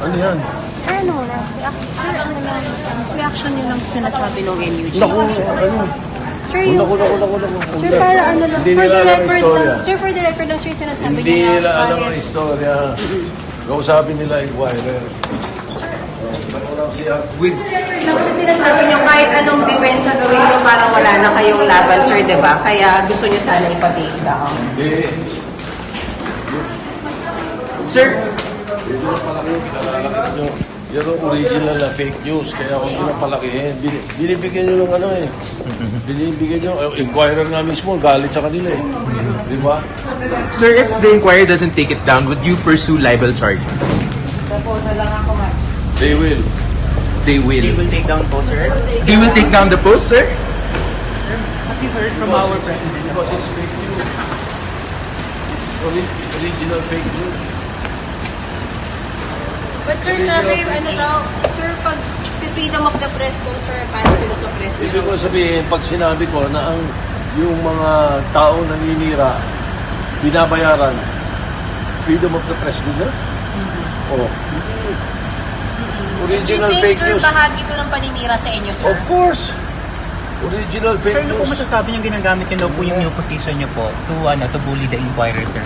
Ano yan? Sir, ano na? Reaction niyo lang sa sinasabi ng NUG. Naku, ano? Sir, yung... Naku. Sir, para ano lang. Hindi For nila the alam ang record istorya. lang. Sir, for the record lang, sir, sinasabi Hindi niya nila alam ang kahit- istorya. Kausapin nila inquirer. Lang kasi sinasabi niyo kahit anong depensa gawin niyo parang wala na kayong laban, sir, di ba? Kaya gusto niyo sana ipa-take down. Hindi. Sir, Yan ang original na fake news, kaya huwag nyo na palakihin. Binibigyan nyo ng ano eh. Binibigyan nyo, inquirer nga mismo, galit sa kanila eh. Di ba? sir, if the inquiry doesn't take it down, would you pursue libel charges? They will. They will. They will take down po, sir. They will take down the post, sir? Have you heard from our president? Because it's fake news. It's original fake news. But sir, sabi, ano daw, sir, pag si freedom of the press daw, sir, parang sinusuppress Ibig niyo. ko sabihin, pag sinabi ko na yung mga taong naninira, binabayaran, freedom of the press nila? Oh. Do you Original think, fake sir, news. bahagi to ng paninira sa inyo, sir? Of course. Original Sir, fake ano po news. masasabi niyo ginagamit niyo daw po yung new position niyo po to bully the inquirer, sir?